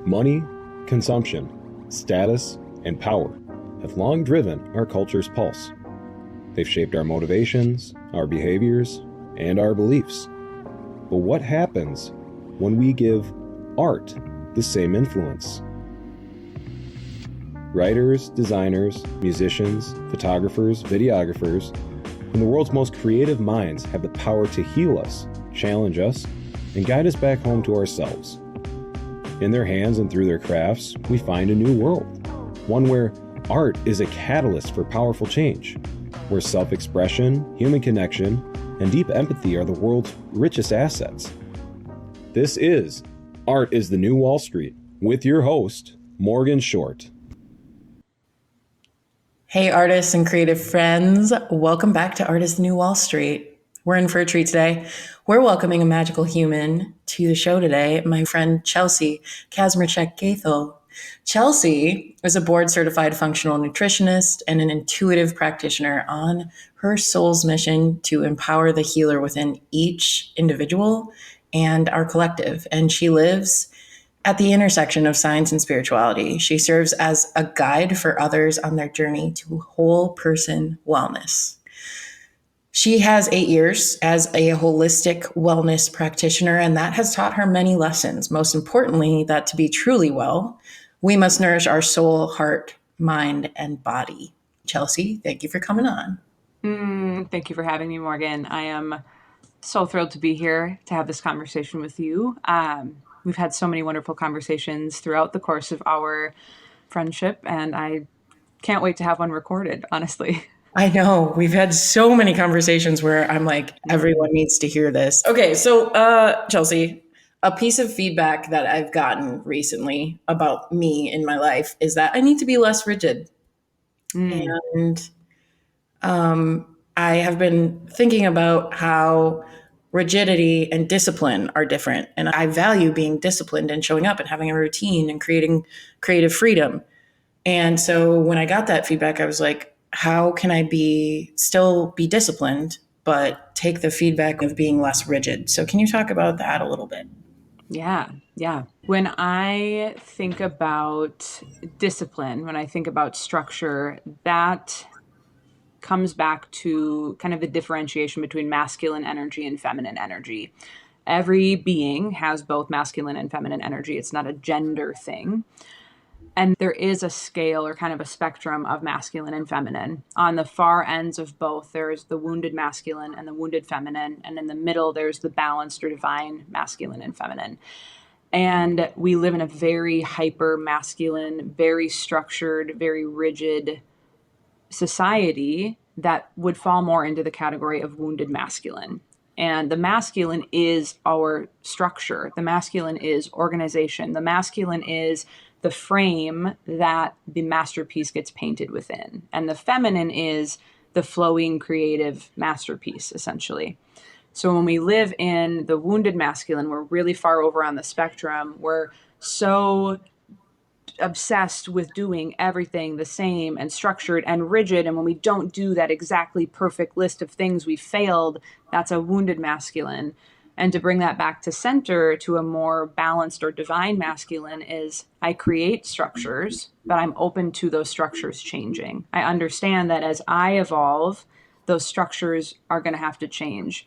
Money, consumption, status, and power have long driven our culture's pulse. They've shaped our motivations, our behaviors, and our beliefs. But what happens when we give art the same influence? Writers, designers, musicians, photographers, videographers, and the world's most creative minds have the power to heal us, challenge us, and guide us back home to ourselves. In their hands and through their crafts, we find a new world, one where art is a catalyst for powerful change, where self-expression, human connection, and deep empathy are the world's richest assets. This is Art is the New Wall Street, with your host, Morgan Short. Hey, artists and creative friends. Welcome back to Art is the New Wall Street. We're in for a treat today. We're welcoming a magical human to the show today, my friend Chelsea Kazmierczak-Goethel. Chelsea is a board-certified functional nutritionist and an intuitive practitioner on her soul's mission to empower the healer within each individual and our collective. And she lives at the intersection of science and spirituality. She serves as a guide for others on their journey to whole person wellness. She has 8 years as a holistic wellness practitioner, and that has taught her many lessons. Most importantly, that to be truly well, we must nourish our soul, heart, mind, and body. Chelsea, thank you for coming on. Thank you for having me, Morgan. I am so thrilled to be here to have this conversation with you. We've had so many wonderful conversations throughout the course of our friendship, and I can't wait to have one recorded, honestly. I know. We've had so many conversations where I'm like, everyone needs to hear this. Okay, so Chelsea, a piece of feedback that I've gotten recently about me in my life is that I need to be less rigid. And I have been thinking about how rigidity and discipline are different. And I value being disciplined and showing up and having a routine and creating creative freedom. And so when I got that feedback, I was like, how can I still be disciplined, but take the feedback of being less rigid? So can you talk about that a little bit? Yeah. When I think about discipline, when I think about structure, that comes back to kind of the differentiation between masculine energy and feminine energy. Every being has both masculine and feminine energy. It's not a gender thing. And there is a scale or kind of a spectrum of masculine and feminine. On the far ends of both, there's the wounded masculine and the wounded feminine. And in the middle, there's the balanced or divine masculine and feminine. And we live in a very hyper masculine, very structured, very rigid society that would fall more into the category of wounded masculine. And the masculine is our structure. The masculine is organization. The masculine is the frame that the masterpiece gets painted within. And the feminine is the flowing creative masterpiece, essentially. So when we live in the wounded masculine, we're really far over on the spectrum. We're so obsessed with doing everything the same and structured and rigid. And when we don't do that exactly perfect list of things we failed, that's a wounded masculine. And to bring that back to center, to a more balanced or divine masculine, is I create structures, but I'm open to those structures changing. I understand that as I evolve, those structures are going to have to change.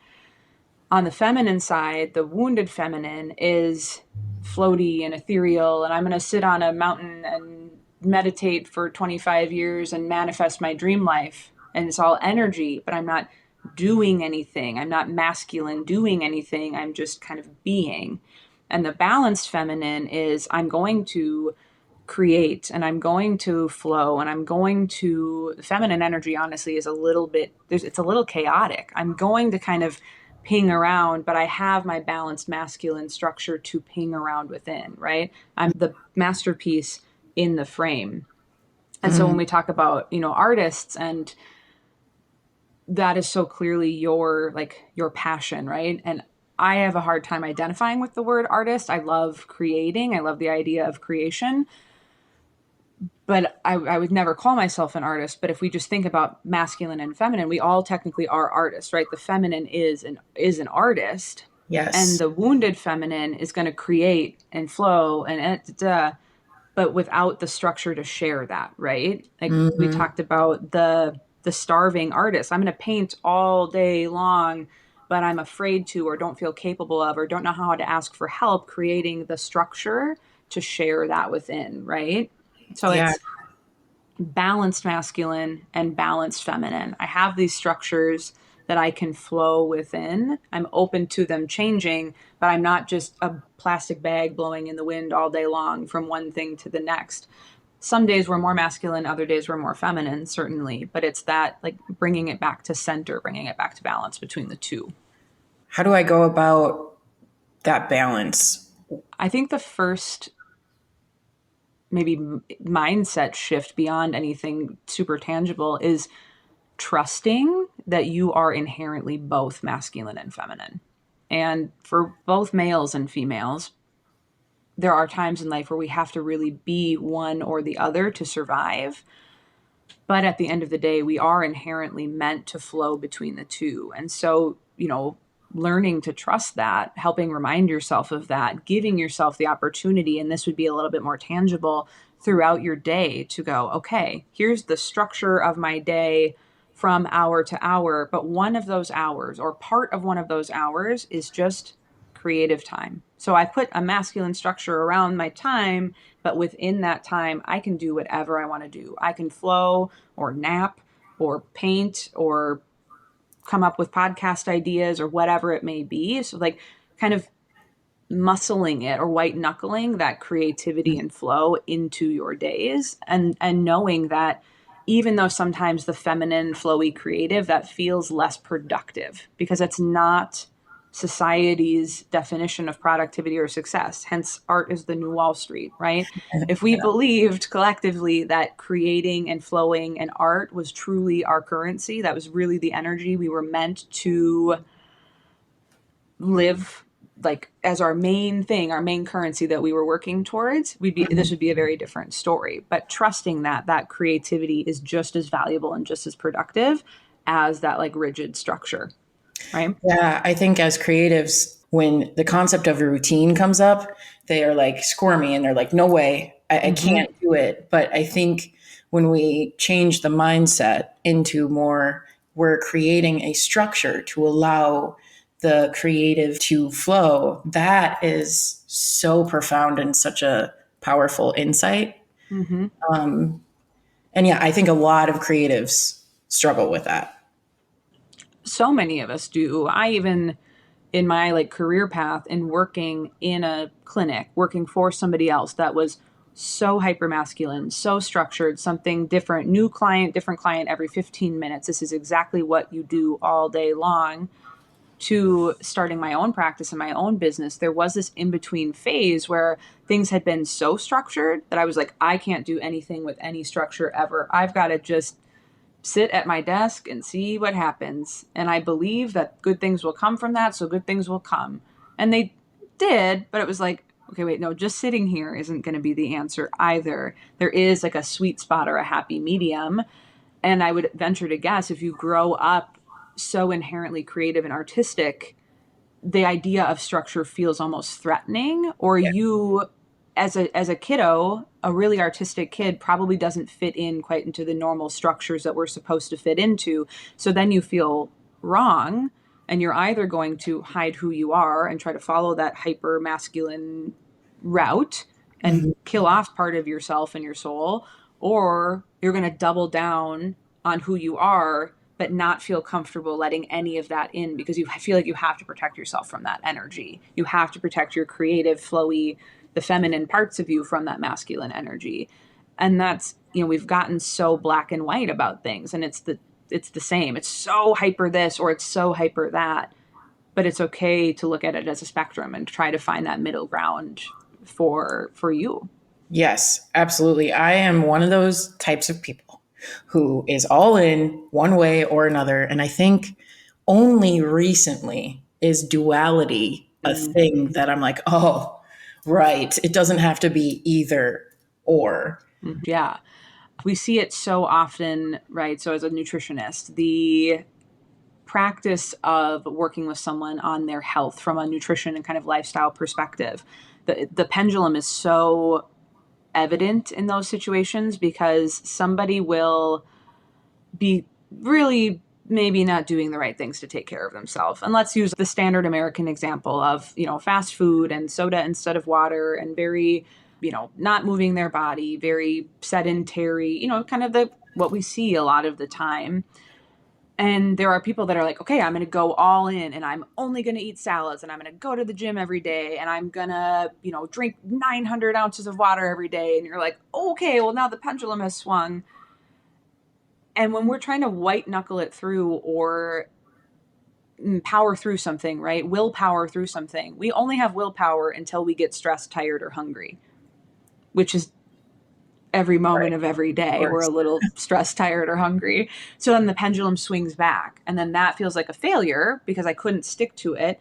On the feminine side, the wounded feminine is floaty and ethereal, and I'm going to sit on a mountain and meditate for 25 years and manifest my dream life. And it's all energy, but I'm not doing anything. I'm not masculine doing anything. I'm just kind of being. And the balanced feminine is I'm going to create and I'm going to flow and I'm going to, feminine energy honestly is it's a little chaotic. I'm going to kind of ping around, but I have my balanced masculine structure to ping around within, right? I'm the masterpiece in the frame. And so when we talk about, artists, and that is so clearly your passion, right? And I have a hard time identifying with the word artist. I love creating. I love the idea of creation. But I would never call myself an artist. But if we just think about masculine and feminine, we all technically are artists, right? The feminine is an artist, And Yes. the wounded feminine is going to create and flow but without the structure to share that, right? Like we Hmm. talked about the starving artist. I'm going to paint all day long, but I'm afraid to, or don't feel capable of, or don't know how to ask for help creating the structure to share that within, right? So Yeah. it's balanced masculine and balanced feminine. I have these structures that I can flow within. I'm open to them changing, but I'm not just a plastic bag blowing in the wind all day long from one thing to the next. Some days we're more masculine, other days we're more feminine, certainly, but it's that like bringing it back to center, bringing it back to balance between the two. How do I go about that balance? I think the first maybe mindset shift beyond anything super tangible is trusting that you are inherently both masculine and feminine. And for both males and females, there are times in life where we have to really be one or the other to survive. But at the end of the day, we are inherently meant to flow between the two. And so, learning to trust that, helping remind yourself of that, giving yourself the opportunity, and this would be a little bit more tangible throughout your day to go, okay, here's the structure of my day from hour to hour. But one of those hours or part of one of those hours is just creative time. So I put a masculine structure around my time, but within that time, I can do whatever I want to do. I can flow or nap or paint or come up with podcast ideas or whatever it may be. So, like, kind of muscling it or white knuckling that creativity and flow into your days, and knowing that even though sometimes the feminine flowy creative that feels less productive because it's not society's definition of productivity or success, hence art is the new Wall Street, right? If we Yeah. believed collectively that creating and flowing and art was truly our currency, that was really the energy we were meant to live like as our main thing, our main currency that we were working towards, this would be a very different story. But trusting that that creativity is just as valuable and just as productive as that like rigid structure, right? Yeah, I think as creatives, when the concept of routine comes up, they are like squirmy and they're like, no way, I Mm-hmm. can't do it. But I think when we change the mindset into more, we're creating a structure to allow the creative to flow, that is so profound and such a powerful insight. Mm-hmm. And yeah, I think a lot of creatives struggle with that. So many of us do. I even in my like career path and working in a clinic, working for somebody else that was so hyper masculine, so structured, something different, new client, different client every 15 minutes. This is exactly what you do all day long. To starting my own practice and my own business, there was this in between phase where things had been so structured that I was like, I can't do anything with any structure ever. I've got to just sit at my desk and see what happens. And I believe that good things will come from that. So good things will come. And they did, but it was like, okay, wait, no, just sitting here isn't going to be the answer either. There is like a sweet spot or a happy medium. And I would venture to guess if you grow up so inherently creative and artistic, the idea of structure feels almost threatening, or you as a kiddo, a really artistic kid probably doesn't fit in quite into the normal structures that we're supposed to fit into. So then you feel wrong, and you're either going to hide who you are and try to follow that hyper masculine route and Mhm. kill off part of yourself and your soul, or you're going to double down on who you are but not feel comfortable letting any of that in because you feel like you have to protect yourself from that energy. You have to protect your creative, flowy, the feminine parts of you from that masculine energy. And that's, we've gotten so black and white about things, and it's the same. It's so hyper this or it's so hyper that, but it's okay to look at it as a spectrum and try to find that middle ground for you. Yes, absolutely. I am one of those types of people who is all in one way or another. And I think only recently is duality a Mm, thing that I'm like, oh, right. It doesn't have to be either or. yeah. We see it so often, right? So as a nutritionist, the practice of working with someone on their health from a nutrition and kind of lifestyle perspective, the pendulum is so evident in those situations because somebody will be really maybe not doing the right things to take care of themselves. And let's use the standard American example of, fast food and soda instead of water and very, not moving their body, very sedentary, kind of what we see a lot of the time. And there are people that are like, okay, I'm going to go all in and I'm only going to eat salads and I'm going to go to the gym every day and I'm going to, drink 900 ounces of water every day. And you're like, okay, well, now the pendulum has swung. And when we're trying to white knuckle it through or power through something, right? Willpower through something. We only have willpower until we get stressed, tired, or hungry, which is every moment of every day. We're a little stressed, tired, or hungry. So then the pendulum swings back. And then that feels like a failure because I couldn't stick to it.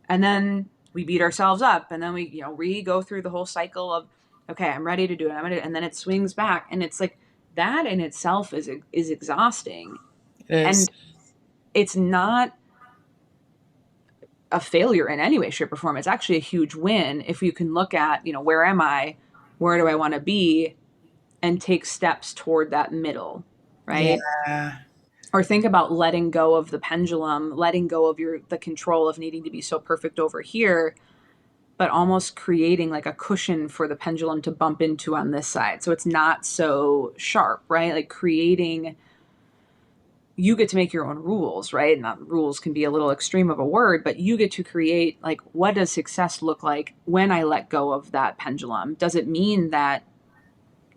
And then we beat ourselves up. And then we, go through the whole cycle of, okay, I'm ready to do it. And then it swings back. And it's like that in itself is exhausting. It is. And it's not a failure in any way, shape, or form. It's actually a huge win if you can look at, where am I? Where do I want to be? And take steps toward that middle, right? Yeah. Or think about letting go of the pendulum, letting go of the control of needing to be so perfect over here, but almost creating like a cushion for the pendulum to bump into on this side. So it's not so sharp, right? Like you get to make your own rules, right? Not rules can be a little extreme of a word, but you get to create like, what does success look like when I let go of that pendulum? Does it mean that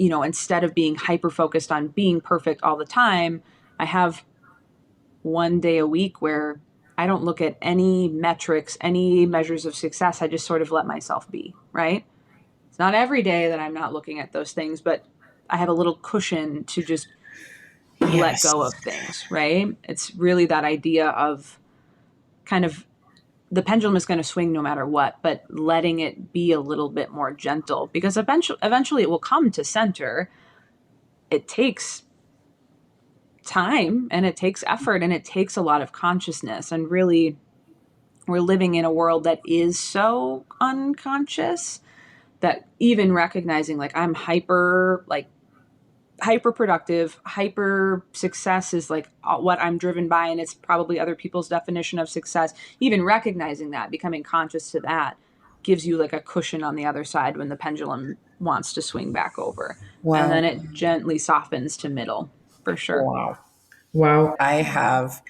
instead of being hyper-focused on being perfect all the time, I have one day a week where I don't look at any metrics, any measures of success. I just sort of let myself be, right? It's not every day that I'm not looking at those things, but I have a little cushion to just let go of things, right? It's really that idea of kind of the pendulum is going to swing no matter what, but letting it be a little bit more gentle because eventually it will come to center. It takes time and it takes effort and it takes a lot of consciousness. And really, we're living in a world that is so unconscious that even recognizing like I'm hyper productive, hyper success is like what I'm driven by. And it's probably other people's definition of success. Even recognizing that, becoming conscious to that gives you like a cushion on the other side when the pendulum wants to swing back over. Wow. And then it gently softens to middle for sure. Wow. I have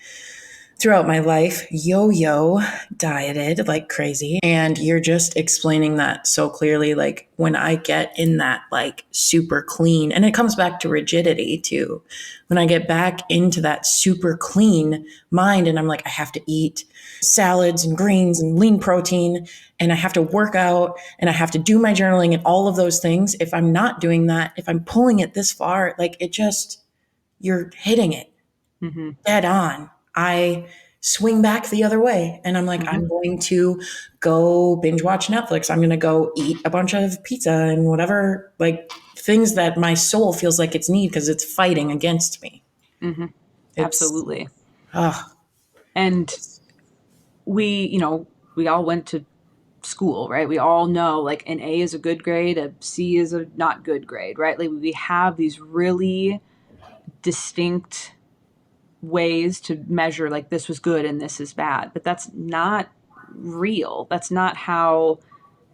throughout my life yo-yo dieted like crazy, and you're just explaining that so clearly. Like when I get in that like super clean, and it comes back to rigidity too, when I get back into that super clean mind and I'm like, I have to eat salads and greens and lean protein and I have to work out and I have to do my journaling and all of those things. If I'm not doing that, if I'm pulling it this far, like it just, you're hitting it dead on. I swing back the other way and I'm like, I'm going to go binge watch Netflix. I'm going to go eat a bunch of pizza and whatever, like things that my soul feels like it's need because it's fighting against me. Absolutely. And we all went to school, right? We all know like an A is a good grade, a C is a not good grade, right? Like we have these really distinct ways to measure like this was good and this is bad, but that's not real. That's not how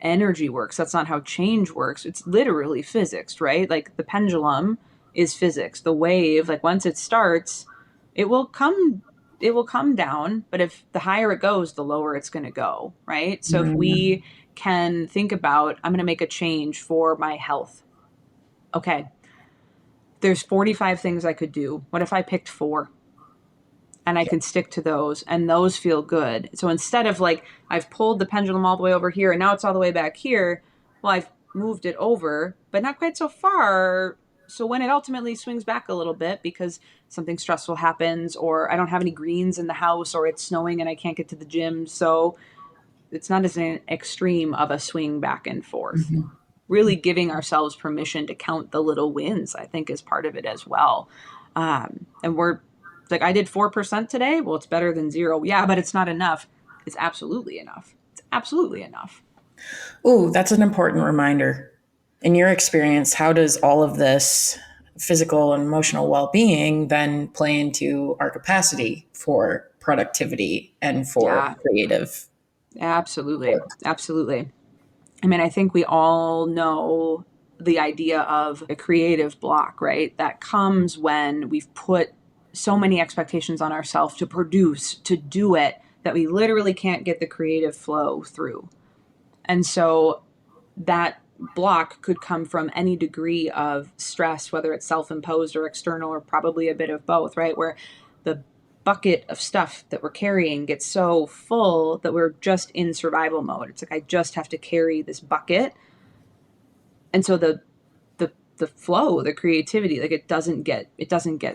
energy works. That's not how change works. It's literally physics, right? Like the pendulum is physics. The wave, like once it starts, it will come down, but if the higher it goes, the lower it's going to go, right? So if we can think about, I'm going to make a change for my health. Okay. There's 45 things I could do. What if I picked 4? And I can stick to those and those feel good. So instead of like, I've pulled the pendulum all the way over here and now it's all the way back here. Well, I've moved it over, but not quite so far. So when it ultimately swings back a little bit because something stressful happens or I don't have any greens in the house or it's snowing and I can't get to the gym. So it's not as an extreme of a swing back and forth. Really giving ourselves permission to count the little wins, I think is part of it as well. And we're It's like, I did 4% today. Well, it's better than 0. Yeah, but it's not enough. It's absolutely enough. It's absolutely enough. Ooh, that's an important reminder. In your experience, how does all of this physical and emotional well-being then play into our capacity for productivity and for Yeah, creative absolutely. work? Absolutely. I mean, I think we all know the idea of a creative block, right? That comes when we've put so many expectations on ourselves to produce, to do it, that we literally can't get the creative flow through. And so that block could come from any degree of stress, whether it's self-imposed or external, or probably a bit of both, right? Where the bucket of stuff that we're carrying gets so full that we're just in survival mode. It's like, I just have to carry this bucket. And so the flow, the creativity, like it doesn't get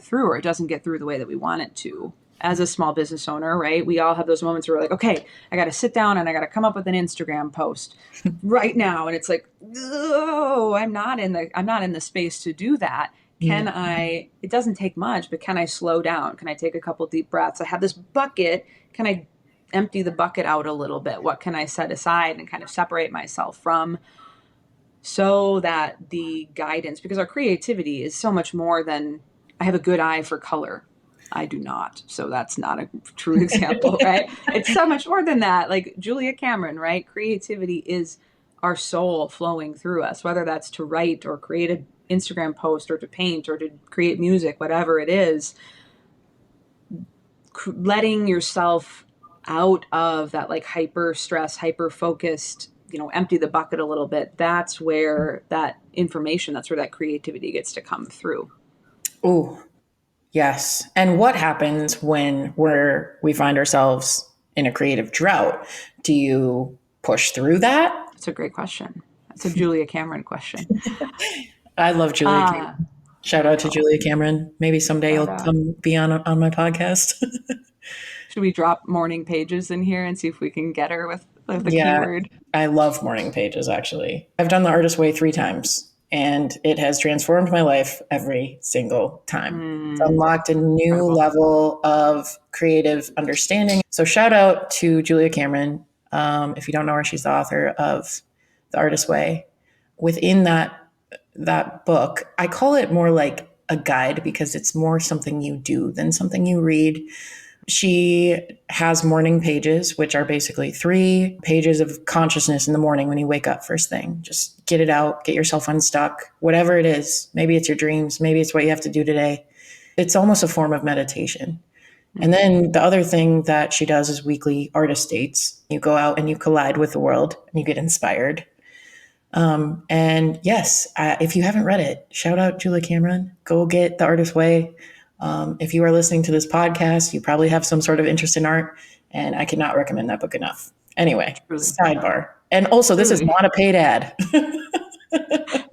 through, or it doesn't get through the way that we want it to. As a small business owner, right? We all have those moments where we're like, okay, I got to sit down and I got to come up with an Instagram post right now. And it's like, oh, I'm not in the space to do that. It doesn't take much, but can I slow down? Can I take a couple deep breaths? I have this bucket. Can I empty the bucket out a little bit? What can I set aside and kind of separate myself from, so that the guidance, because our creativity is so much more than, I have a good eye for color. I do not. So that's not a true example, right? It's so much more than that. Like Julia Cameron, right? Creativity is our soul flowing through us, whether that's to write or create an Instagram post or to paint or to create music, whatever it is. Letting yourself out of that like hyper stress, hyper focused, empty the bucket a little bit. That's where that information, that's where that creativity gets to come through. Ooh, yes. And what happens when we find ourselves in a creative drought? Do you push through that? That's a great question. That's a Julia Cameron question. I love Julia Cameron. Shout out to Julia Cameron. Maybe someday you'll come be on my podcast. Should we drop morning pages in here and see if we can get her with the Yeah, keyword? I love morning pages, actually. I've done the artist way 3 times, and it has transformed my life every single time. It's unlocked a new Incredible. level of creative understanding. So shout out to Julia Cameron. If you don't know her, she's the author of The Artist Way. Within that book, I call it more like a guide because it's more something you do than something you read. She has morning pages, which are basically 3 pages of consciousness in the morning when you wake up first thing. Just get it out, get yourself unstuck, whatever it is. Maybe it's your dreams, maybe it's what you have to do today. It's almost a form of meditation. And then the other thing that she does is weekly artist dates. You go out and you collide with the world and you get inspired. And yes, if you haven't read it, shout out Julia Cameron. Go get The Artist Way. If you are listening to this podcast, you probably have some sort of interest in art, and I cannot recommend that book enough. Anyway, sidebar. And also, this is not a paid ad.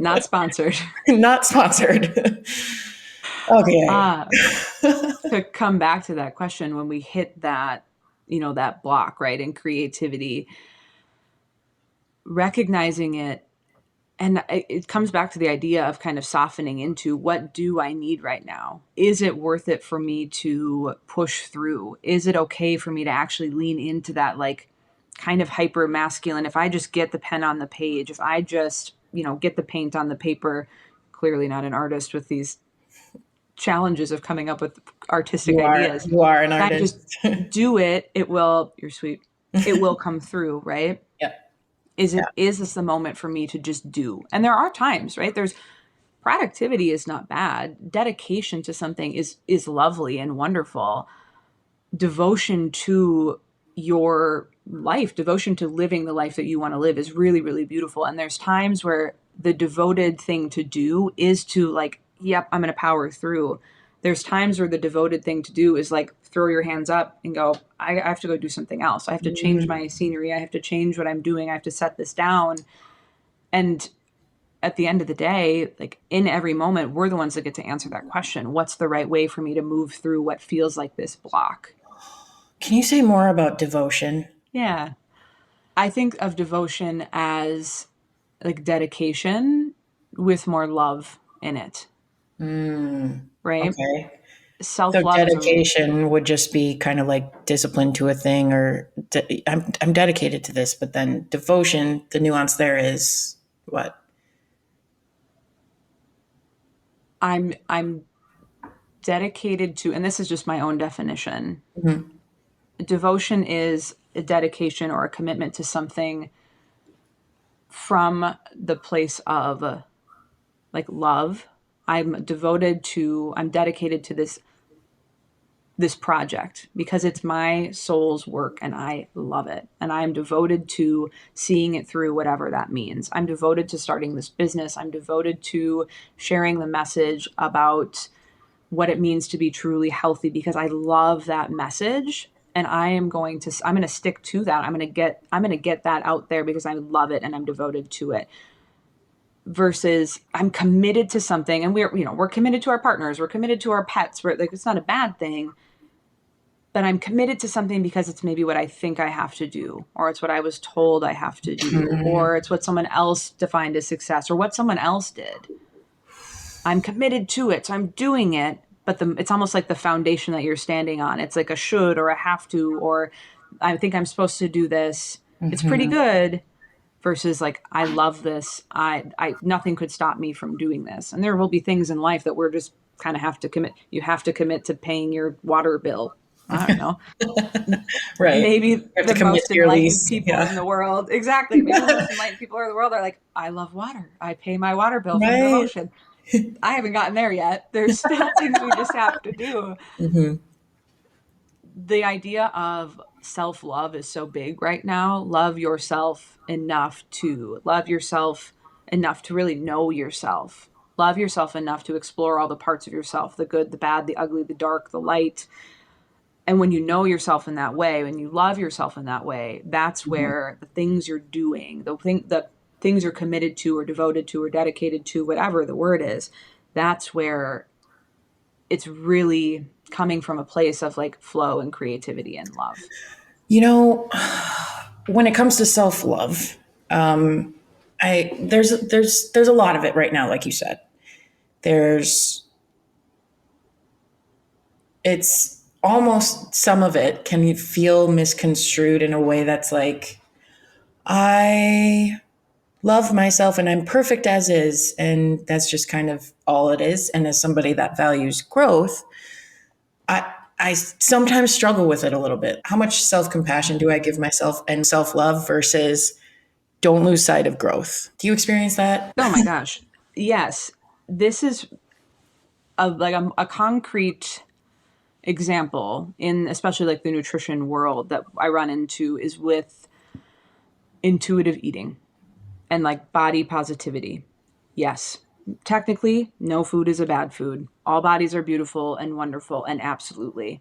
Not sponsored. Not sponsored. Okay. To come back to that question, when we hit that, that block, right, in creativity, recognizing it, and it comes back to the idea of kind of softening into, what do I need right now? Is it worth it for me to push through? Is it okay for me to actually lean into that, like, kind of hyper masculine? If I just get the pen on the page, if I just, get the paint on the paper, clearly not an artist with these challenges of coming up with artistic ideas. You are an artist. I just do it. You're sweet. It will come through, right? Yeah. Is this the moment for me to just do? And there are times, right? Productivity is not bad. Dedication to something is lovely and wonderful. Devotion to your life, devotion to living the life that you want to live is really, really beautiful. And there's times where the devoted thing to do is to, like, yep, I'm going to power through. There's times where the devoted thing to do is like, throw your hands up and go, I have to go do something else. I have to change my scenery. I have to change what I'm doing. I have to set this down. And at the end of the day, like, in every moment, we're the ones that get to answer that question. What's the right way for me to move through what feels like this block? Can you say more about devotion? Yeah. I think of devotion as like dedication with more love in it. Right? Okay. So self-love is a dedication would just be kind of like discipline to a thing, or I'm dedicated to this. But then devotion, the nuance there is what? I'm dedicated to, and this is just my own definition. Mhm. Devotion is a dedication or a commitment to something from the place of like love. I'm dedicated to this project because it's my soul's work and I love it. And I'm devoted to seeing it through, whatever that means. I'm devoted to starting this business. I'm devoted to sharing the message about what it means to be truly healthy because I love that message. And I'm going to stick to that. I'm going to get that out there because I love it and I'm devoted to it. Versus I'm committed to something, and we're committed to our partners, we're committed to our pets. We're like, it's not a bad thing, but I'm committed to something because it's maybe what I think I have to do, or it's what I was told I have to do, or it's what someone else defined as success, or what someone else did. I'm committed to it, so I'm doing it, but it's almost like the foundation that you're standing on. It's like a should or a have to, or I think I'm supposed to do this. It's pretty good versus like, I love this. I nothing could stop me from doing this. And there will be things in life that we're just kind of have to commit. You have to commit to paying your water bill. I don't know. Right. Maybe You have to the commit most to your enlightened lease. people Yeah. in the world. Exactly. Maybe the most enlightened people in the world are like, I love water. I pay my water bill from Right. devotion. I haven't gotten there yet. There's still things we just have to do. Hmm. The idea of self-love is so big right now. Love yourself enough to really know yourself. Love yourself enough to explore all the parts of yourself, the good, the bad, the ugly, the dark, the light. And when you know yourself in that way, when you love yourself in that way, that's where the things you're doing, the things you're committed to or devoted to or dedicated to, whatever the word is, that's where it's really coming from a place of like flow and creativity and love. You know, when it comes to self love, I there's a lot of it right now, like you said. There's it's almost some of it can feel misconstrued in a way that's like, I love myself and I'm perfect as is, and that's just kind of all it is. And as somebody that values growth, I sometimes struggle with it a little bit. How much self compassion do I give myself and self love versus don't lose sight of growth? Do you experience that? Oh my gosh. Yes. This is a concrete example in especially like the nutrition world that I run into is with intuitive eating and like body positivity. Yes. Technically, no food is a bad food. All bodies are beautiful and wonderful and absolutely.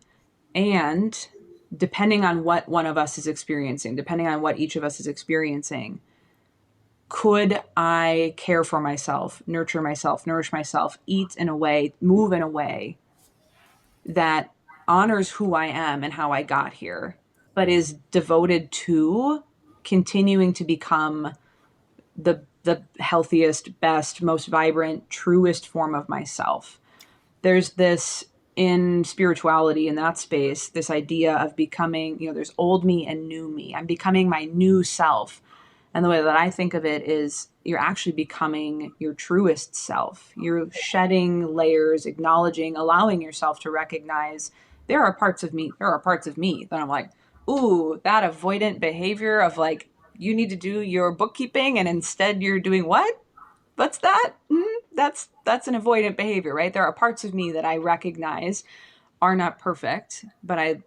And depending on what one of us is experiencing, depending on what each of us is experiencing, could I care for myself, nurture myself, nourish myself, eat in a way, move in a way that honors who I am and how I got here, but is devoted to continuing to become the healthiest, best, most vibrant, truest form of myself. There's this in spirituality in that space, this idea of becoming, there's old me and new me. I'm becoming my new self. And the way that I think of it is you're actually becoming your truest self. You're shedding layers, acknowledging, allowing yourself to recognize there are parts of me that I'm like, ooh, that avoidant behavior of like, you need to do your bookkeeping and instead you're doing what? What's that? That's an avoidant behavior, right? There are parts of me that I recognize are not perfect, but I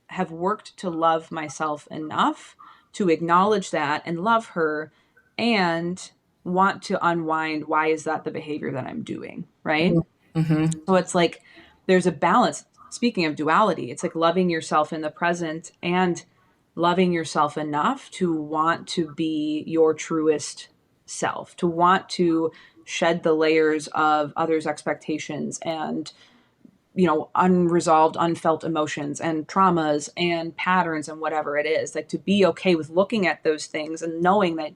have worked to love myself enough to acknowledge that and love her and want to unwind why is that the behavior that I'm doing, right? Mm-hmm. So it's like there's a balance. Speaking of duality, it's like loving yourself in the present and loving yourself enough to want to be your truest self, to want to shed the layers of others' expectations and unresolved, unfelt emotions and traumas and patterns and whatever it is, like to be okay with looking at those things and knowing that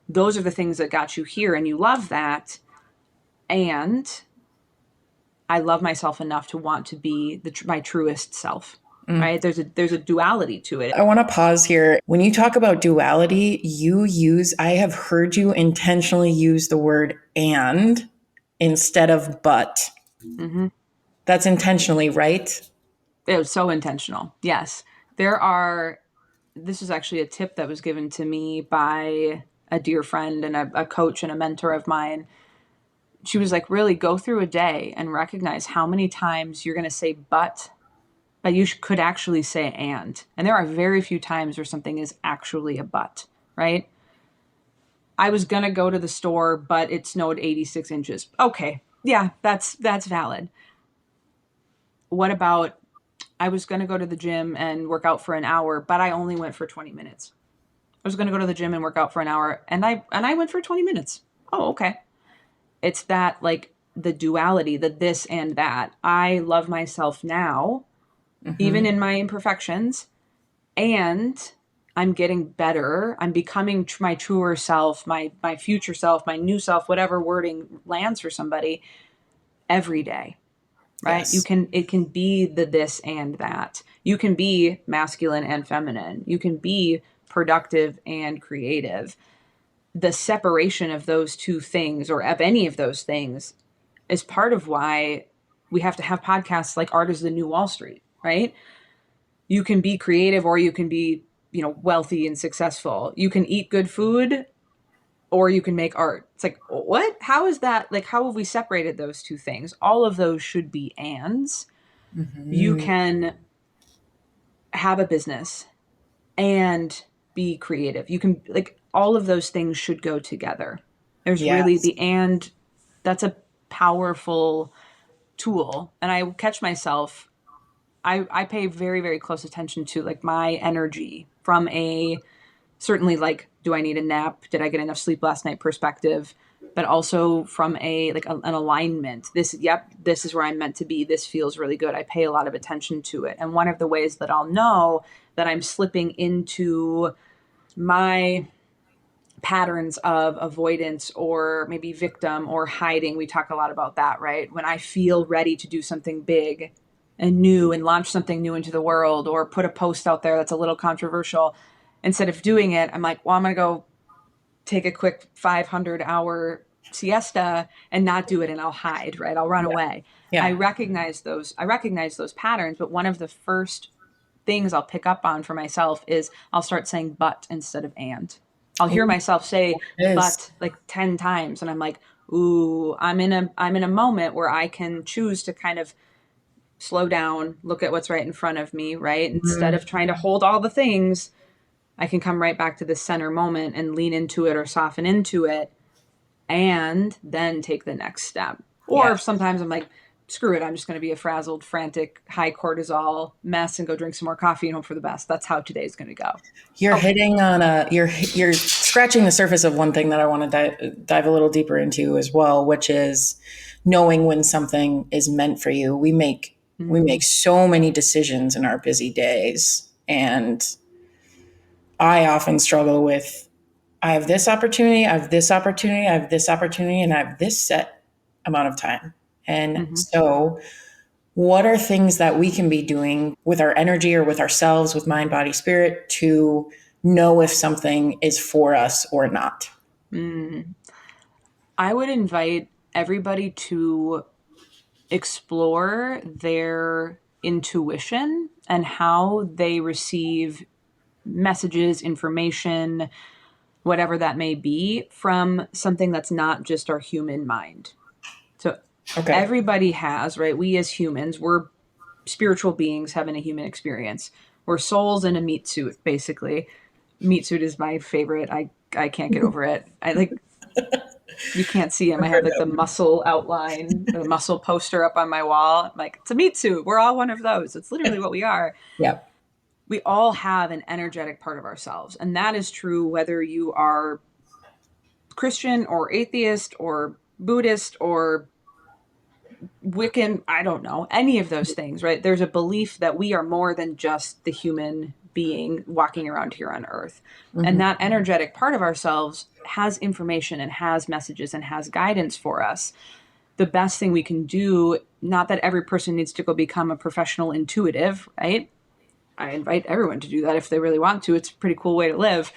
those are the things that got you here and you love that. And I love myself enough to want to be my truest self. Right? There's a duality to it. I want to pause here. When you talk about duality, I have heard you intentionally use the word and instead of but. Mm-hmm. That's intentionally, right? It was so intentional. Yes. This is actually a tip that was given to me by a dear friend and a coach and a mentor of mine. She was like, really go through a day and recognize how many times you're going to say but you could actually say and. And there are very few times where something is actually a but, right? I was going to go to the store, but it snowed 86 inches. Okay. Yeah, that's valid. What about I was going to go to the gym and work out for an hour, but I only went for 20 minutes. I was going to go to the gym and work out for an hour and I went for 20 minutes. Oh, okay. It's that like the duality, the this and that. I love myself now, even in my imperfections, and I'm getting better. I'm becoming my truer self, my future self, my new self, whatever wording lands for somebody every day. Right? Yes. It can be the this and that. You can be masculine and feminine. You can be productive and creative. The separation of those two things or of any of those things is part of why we have to have podcasts like Art is the New Wall Street, right? You can be creative or you can be, wealthy and successful. You can eat good food or you can make art. It's like, what? How is that? Like, how have we separated those two things? All of those should be ands. You can have a business and be creative. You can, like, all of those things should go together. There's really the and. That's a powerful tool. And I catch myself, I pay very, very close attention to like my energy from certainly like, do I need a nap? Did I get enough sleep last night perspective? But also from an alignment. This is where I'm meant to be. This feels really good. I pay a lot of attention to it. And one of the ways that I'll know that I'm slipping into my patterns of avoidance or maybe victim or hiding, we talk a lot about that, right? When I feel ready to do something big and new and launch something new into the world or put a post out there that's a little controversial, instead of doing it, I'm like, well, I'm going to go take a quick 500-hour siesta and not do it, and I'll hide, right? I'll run away. Yeah. I recognize those patterns, but one of the first things I'll pick up on for myself is I'll start saying but instead of and. I'll hear myself say but like 10 times and I'm like, ooh, I'm in a moment where I can choose to kind of slow down, look at what's right in front of me, right? Instead of trying to hold all the things, I can come right back to the center moment and lean into it or soften into it and then take the next step. Or sometimes I'm like, screw it, I'm just going to be a frazzled, frantic, high cortisol mess and go drink some more coffee and hope for the best. That's how today's going to go. You're hitting on you're scratching the surface of one thing that I want to dive a little deeper into as well, which is knowing when something is meant for you. We make so many decisions in our busy days, and I often struggle with, I have this opportunity, I have this opportunity, I have this opportunity, and I have this set amount of time. And so what are things that we can be doing with our energy or with ourselves, with mind, body, spirit, to know if something is for us or not? I would invite everybody to explore their intuition and how they receive messages, information, whatever that may be, from something that's not just our human mind. So everybody has, right? We as humans, we're spiritual beings having a human experience. We're souls in a meat suit, basically. Meat suit is my favorite. I can't get over it. You can't see him. I have like the muscle outline, the muscle poster up on my wall. I'm like, it's a meat suit. We're all one of those. It's literally what we are. Yeah. We all have an energetic part of ourselves. And that is true whether you are Christian or atheist or Buddhist or Wiccan, I don't know, any of those things, right? There's a belief that we are more than just the human being walking around here on earth. And that energetic part of ourselves has information and has messages and has guidance for us. the best thing we can do, not that every person needs to go become a professional intuitive, right? I invite everyone to do that if they really want to. It's a pretty cool way to live.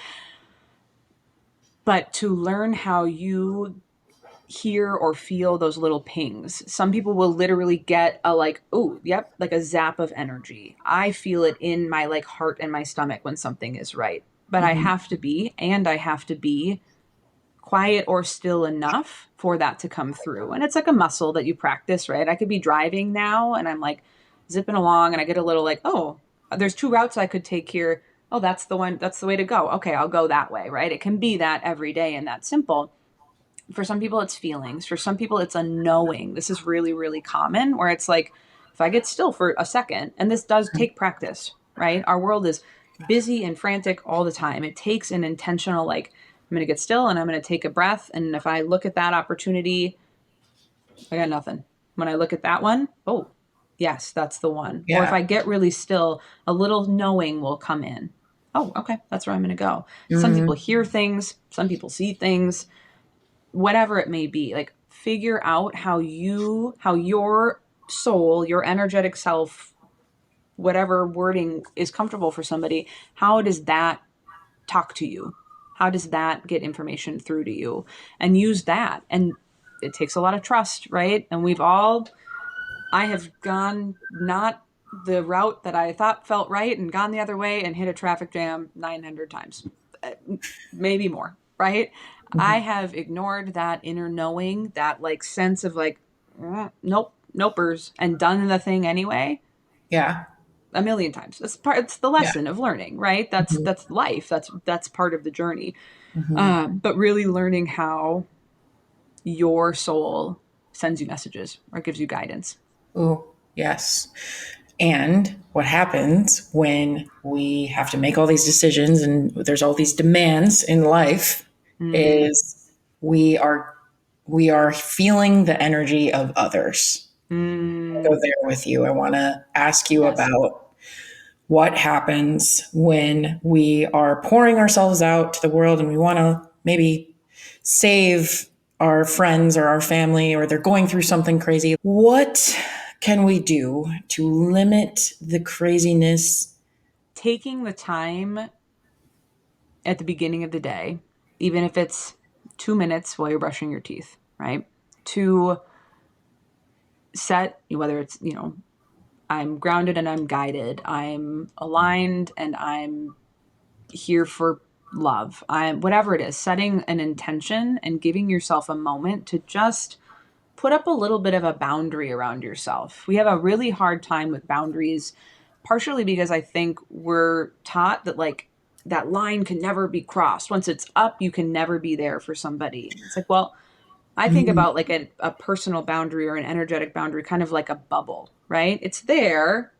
But to learn how you hear or feel those little pings. Some people will literally get a like, oh, yep, like a zap of energy. I feel it in my like heart and my stomach when something is right. But I have to be quiet or still enough for that to come through. And it's like a muscle that you practice, right? I could be driving now and I'm like zipping along and I get a little like, oh, there's 2 routes I could take here. Oh, that's the one, that's the way to go. Okay, I'll go that way, right? It can be that every day and that simple. For some people, it's feelings. For some people, it's a knowing. This is really, really common where it's like, if I get still for a second, and this does take practice, right? Our world is busy and frantic all the time. It takes an intentional, like, I'm going to get still and I'm going to take a breath. And if I look at that opportunity, I got nothing. When I look at that one, oh, yes, that's the one. Yeah. Or if I get really still, a little knowing will come in. Oh, okay, that's where I'm going to go. Some people hear things, some people see things, whatever it may be. Like, figure out how your soul, your energetic self, whatever wording is comfortable for somebody, how does that talk to you? How does that get information through to you? And use that. And it takes a lot of trust, right? And I have gone not the route that I thought felt right and gone the other way and hit a traffic jam 900 times, maybe more, right? I have ignored that inner knowing, that like sense of like, nope, nopers, and done the thing anyway. Yeah. A million times. It's the lesson of learning, right? That's life. That's part of the journey. But really learning how your soul sends you messages or gives you guidance. Oh, yes. And what happens when we have to make all these decisions and there's all these demands in life is we are feeling the energy of others. I'll go there with you. I want to ask you about what happens when we are pouring ourselves out to the world and we want to maybe save our friends or our family, or they're going through something crazy. What can we do to limit the craziness? Taking the time at the beginning of the day, even if it's 2 minutes while you're brushing your teeth, right? To set, whether it's, I'm grounded and I'm guided, I'm aligned and I'm here for love, I'm whatever it is, setting an intention and giving yourself a moment to just put up a little bit of a boundary around yourself. We have a really hard time with boundaries, partially because I think we're taught that like that line can never be crossed. Once it's up, you can never be there for somebody. It's like, well, I think about like a personal boundary or an energetic boundary, kind of like a bubble, right? It's there,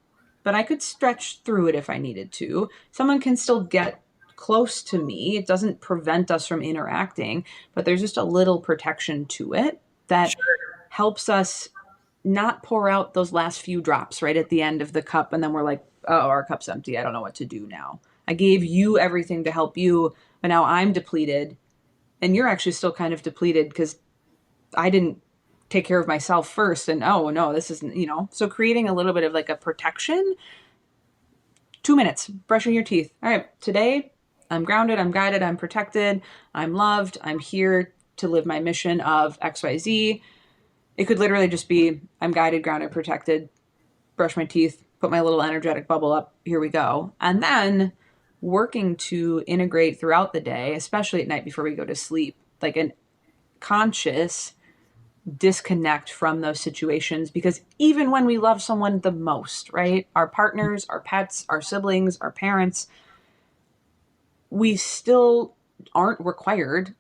but I could stretch through it if I needed to. Someone can still get close to me. It doesn't prevent us from interacting, but there's just a little protection to it that helps us not pour out those last few drops right at the end of the cup. And then we're like, oh, our cup's empty. I don't know what to do now. I gave you everything to help you, but now I'm depleted. And you're actually still kind of depleted because I didn't take care of myself first. And oh no, this isn't, so creating a little bit of like a protection. 2 minutes, brushing your teeth. All right, today I'm grounded, I'm guided, I'm protected, I'm loved, I'm here to live my mission of XYZ. It could literally just be, I'm guided, grounded, protected, brush my teeth, put my little energetic bubble up, here we go. And then working to integrate throughout the day, especially at night before we go to sleep, like an conscious disconnect from those situations. Because even when we love someone the most, right? Our partners, our pets, our siblings, our parents, we still aren't required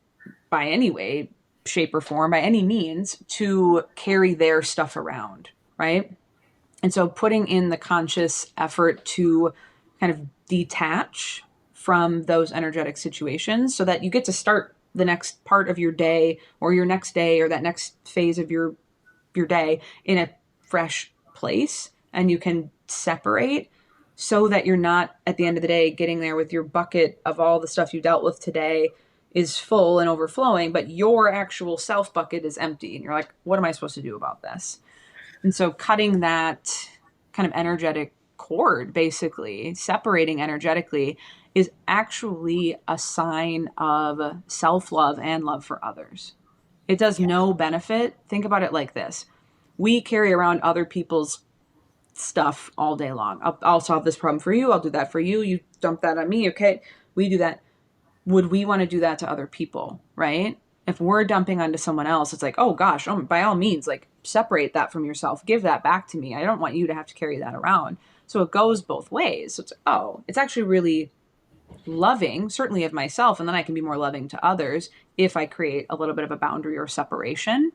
by any way, shape, or form, by any means, to carry their stuff around, right? And so putting in the conscious effort to kind of detach from those energetic situations so that you get to start the next part of your day or your next day or that next phase of your day in a fresh place, and you can separate so that you're not at the end of the day getting there with your bucket of all the stuff you dealt with today, is full and overflowing, but your actual self bucket is empty. And you're like, what am I supposed to do about this? And so cutting that kind of energetic cord, basically separating energetically, is actually a sign of self-love and love for others. It does no benefit. Think about it like this. We carry around other people's stuff all day long. I'll solve this problem for you. I'll do that for you. You dump that on me. Okay. We do that. Would we want to do that to other people? Right? If we're dumping onto someone else, it's like, oh gosh, by all means, like separate that from yourself. Give that back to me. I don't want you to have to carry that around. So it goes both ways. So it's actually really loving, certainly of myself. And then I can be more loving to others if I create a little bit of a boundary or separation.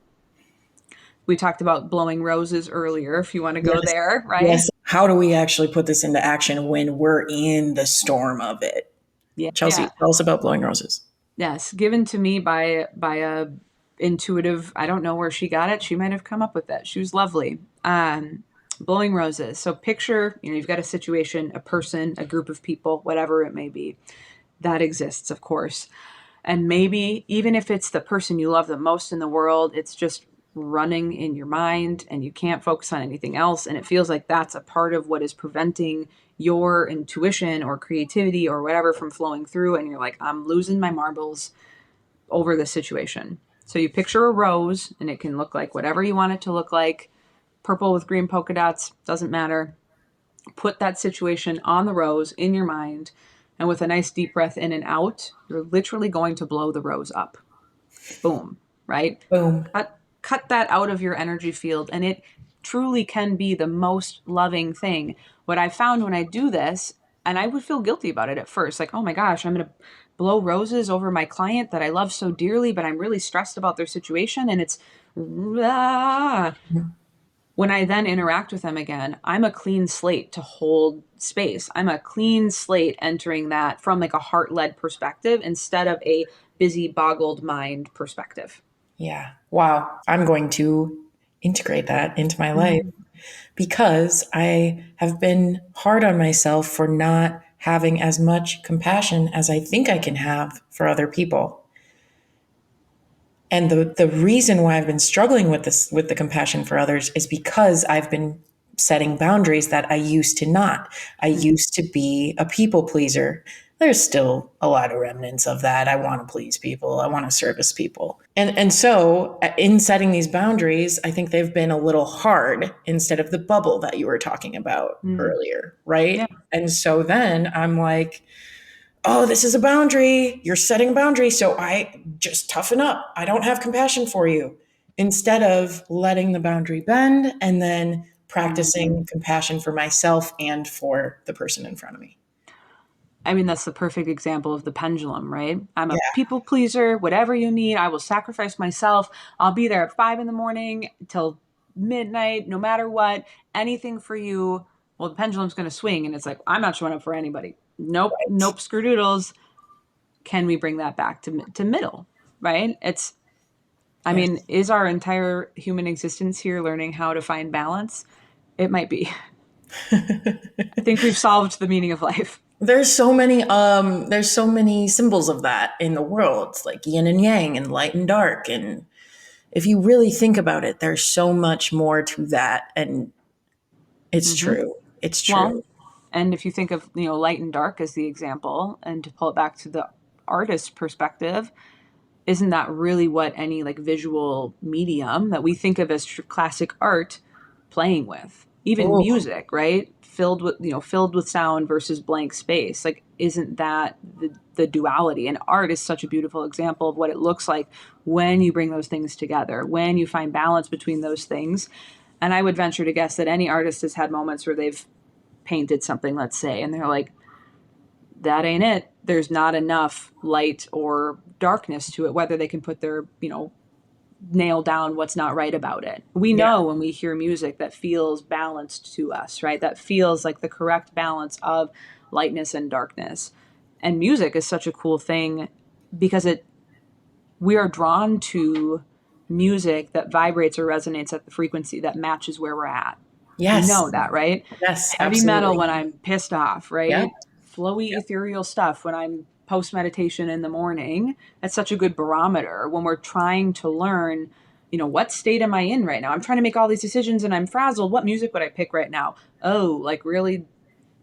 We talked about blowing roses earlier, if you want to go there, right? Yes. How do we actually put this into action when we're in the storm of it? Yeah. Chelsea, tell us about blowing roses. Yes, given to me by a intuitive, I don't know where she got it. She might have come up with it. She was lovely. Blowing roses. So picture, you've got a situation, a person, a group of people, whatever it may be, that exists, of course. And maybe even if it's the person you love the most in the world, it's just running in your mind and you can't focus on anything else. And it feels like that's a part of what is preventing your intuition or creativity or whatever from flowing through. And you're like, I'm losing my marbles over this situation. So you picture a rose and it can look like whatever you want it to look like. Purple with green polka dots, doesn't matter. Put that situation on the rose in your mind. And with a nice deep breath in and out, you're literally going to blow the rose up. Boom, right? Boom. Cut that out of your energy field. And it truly can be the most loving thing. What I found when I do this, and I would feel guilty about it at first, like, oh my gosh, I'm going to blow roses over my client that I love so dearly, but I'm really stressed about their situation. And it's, when I then interact with them again, I'm a clean slate to hold space. I'm a clean slate entering that from like a heart-led perspective instead of a busy, boggled mind perspective. Yeah. Wow. I'm going to integrate that into my life because I have been hard on myself for not having as much compassion as I think I can have for other people. And the reason why I've been struggling with this, with the compassion for others, is because I've been setting boundaries that I used to not. I used to be a people pleaser. There's still a lot of remnants of that. I want to please people. I want to service people. And so in setting these boundaries, I think they've been a little hard instead of the bubble that you were talking about earlier, right? Yeah. And so then I'm like, oh, this is a boundary. You're setting a boundary. So I just toughen up. I don't have compassion for you. Instead of letting the boundary bend and then practicing compassion for myself and for the person in front of me. I mean, that's the perfect example of the pendulum, right? I'm a people pleaser, whatever you need. I will sacrifice myself. I'll be there at 5 a.m. till midnight, no matter what, anything for you. Well, the pendulum's going to swing and it's like, I'm not showing up for anybody. Nope. Right. Nope. Screw-doodles. Can we bring that back to middle, right? I mean, is our entire human existence here learning how to find balance? It might be. I think we've solved the meaning of life. There's so many symbols of that in the world, like yin and yang and light and dark. And if you really think about it, there's so much more to that. And it's true. It's true. Well, and if you think of, light and dark as the example, and to pull it back to the artist perspective, isn't that really what any like visual medium that we think of as classic art playing with? Even music, right? Filled with sound versus blank space. Like, isn't that the duality? And art is such a beautiful example of what it looks like when you bring those things together, when you find balance between those things. And I would venture to guess that any artist has had moments where they've painted something, let's say, and they're like, that ain't it. There's not enough light or darkness to it, whether they can put their, nail down what's not right about it. We know when we hear music that feels balanced to us, right? That feels like the correct balance of lightness and darkness. And music is such a cool thing because we are drawn to music that vibrates or resonates at the frequency that matches where we're at. Yes. You know that, right? Yes. Heavy absolutely. metal when I'm pissed off, right? Yeah. Flowy, ethereal stuff when I'm post meditation in the morning. That's such a good barometer when we're trying to learn, what state am I in right now? I'm trying to make all these decisions and I'm frazzled. What music would I pick right now? Oh, like really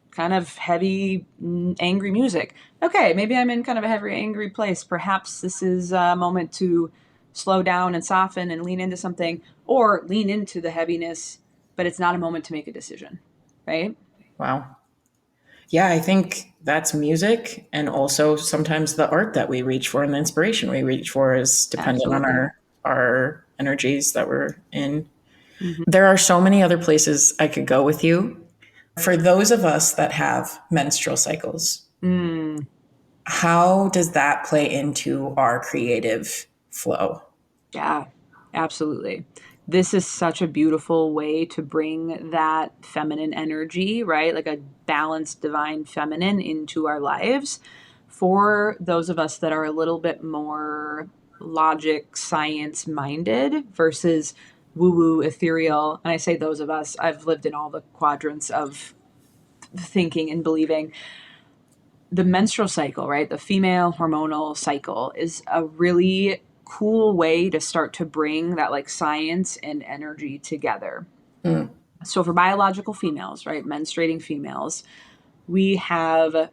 kind of heavy, angry music. Okay, maybe I'm in kind of a heavy, angry place. Perhaps this is a moment to slow down and soften and lean into something, or lean into the heaviness, but it's not a moment to make a decision, right? Wow. Yeah, I think that's music, and also sometimes the art that we reach for and the inspiration we reach for is dependent on Absolutely. our energies that we're in. Mm-hmm. There are so many other places I could go with you. For those of us that have menstrual cycles, how does that play into our creative flow? Yeah, absolutely. This is such a beautiful way to bring that feminine energy, right? Like a balanced divine feminine into our lives. For those of us that are a little bit more logic, science minded versus woo woo, ethereal. And I say those of us, I've lived in all the quadrants of thinking and believing. The menstrual cycle, right? The female hormonal cycle is a really cool way to start to bring that like science and energy together. Mm. So for biological females, right, menstruating females, we have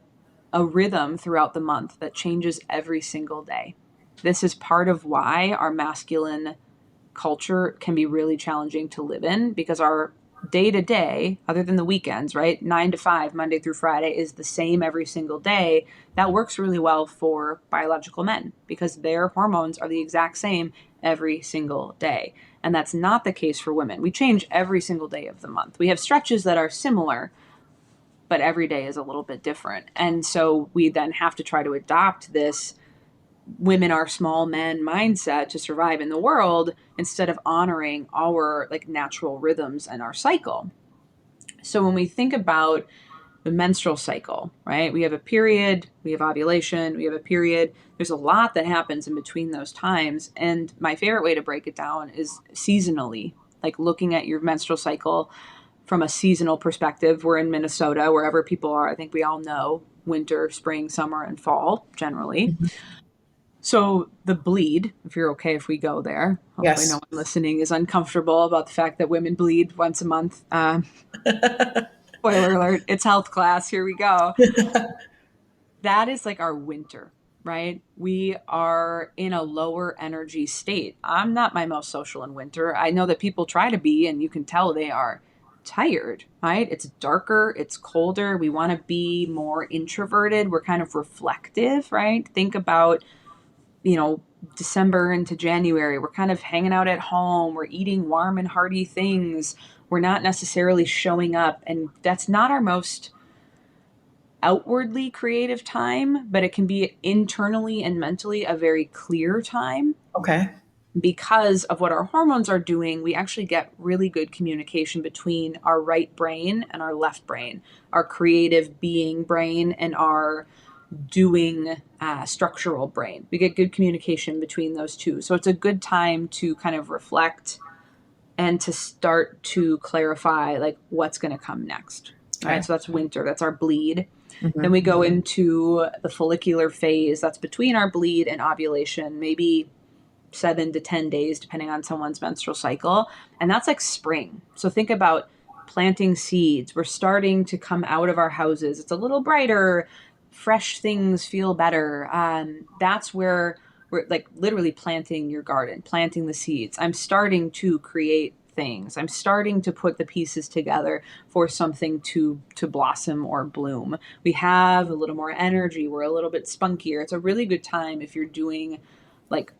a rhythm throughout the month that changes every single day. This is part of why our masculine culture can be really challenging to live in, because our day to day, other than the weekends, right? 9 to 5, Monday through Friday, is the same every single day. That works really well for biological men because their hormones are the exact same every single day. And that's not the case for women. We change every single day of the month. We have stretches that are similar, but every day is a little bit different. And so we then have to try to adopt this women are small men mindset to survive in the world instead of honoring our like natural rhythms and our cycle. So when we think about the menstrual cycle, right? We have a period, we have ovulation, we have a period. There's a lot that happens in between those times. And my favorite way to break it down is seasonally, like looking at your menstrual cycle from a seasonal perspective. We're in Minnesota, wherever people are. I think we all know winter, spring, summer, and fall generally. So the bleed, if you're okay if we go there, hopefully no Yes. one listening is uncomfortable about the fact that women bleed once a month. Spoiler alert, it's health class. Here we go. That is like our winter, right? We are in a lower energy state. I'm not my most social in winter. I know that people try to be, and you can tell they are tired, right? It's darker, it's colder. We want to be more introverted. We're kind of reflective, right? Think about December into January, we're kind of hanging out at home. We're eating warm and hearty things. We're not necessarily showing up. And that's not our most outwardly creative time, but it can be internally and mentally a very clear time. Okay. Because of what our hormones are doing, we actually get really good communication between our right brain and our left brain, our creative being brain and our doing structural brain. We get good communication between those two. So it's a good time to kind of reflect and to start to clarify like what's going to come next. All right. So that's winter. That's our bleed. Mm-hmm. Then we go into the follicular phase. That's between our bleed and ovulation, maybe 7 to 10 days, depending on someone's menstrual cycle. And that's like spring. So think about planting seeds. We're starting to come out of our houses. It's a little brighter. Fresh things feel better. That's where we're like literally planting your garden, planting the seeds. I'm starting to create things. I'm starting to put the pieces together for something to blossom or bloom. We have a little more energy. We're a little bit spunkier. It's a really good time if you're doing like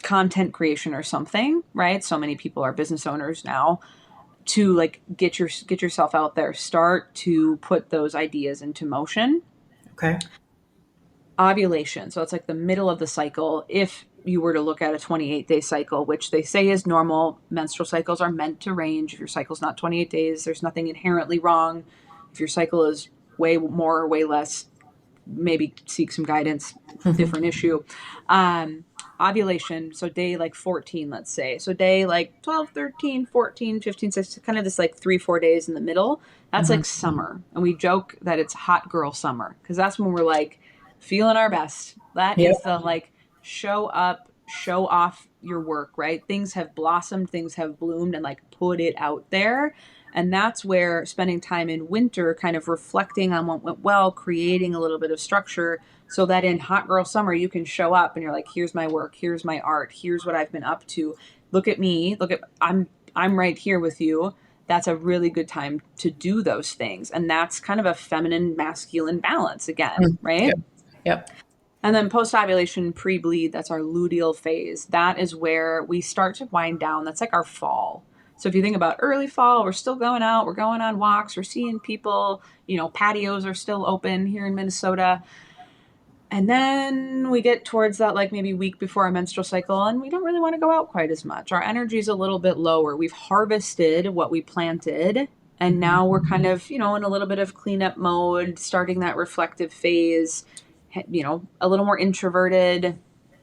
content creation or something, right? So many people are business owners now, to like get yourself out there, start to put those ideas into motion. Okay. Ovulation. So it's like the middle of the cycle. If you were to look at a 28-day cycle, which they say is normal, menstrual cycles are meant to range. If your cycle's not 28 days, there's nothing inherently wrong. If your cycle is way more or way less, maybe seek some guidance, different issue. Ovulation, so day like 14, let's say. So day like 12, 13, 14, 15, 16, kind of this like 3-4 days in the middle. That's like summer. And we joke that it's hot girl summer because that's when we're like feeling our best. That Yep. is the like show up, show off your work, right? Things have blossomed, things have bloomed, and like put it out there. And that's where spending time in winter, kind of reflecting on what went well, creating a little bit of structure so that in hot girl summer, you can show up and you're like, here's my work, here's my art, here's what I've been up to. Look at me, I'm right here with you. That's a really good time to do those things. And that's kind of a feminine masculine balance again, right? Yep. Yep. And then post ovulation, pre bleed, that's our luteal phase. That is where we start to wind down. That's like our fall. So if you think about early fall, we're still going out, we're going on walks, we're seeing people, patios are still open here in Minnesota. And then we get towards that, like maybe week before our menstrual cycle, and we don't really want to go out quite as much. Our energy is a little bit lower. We've harvested what we planted, and now we're kind of, in a little bit of cleanup mode, starting that reflective phase, a little more introverted.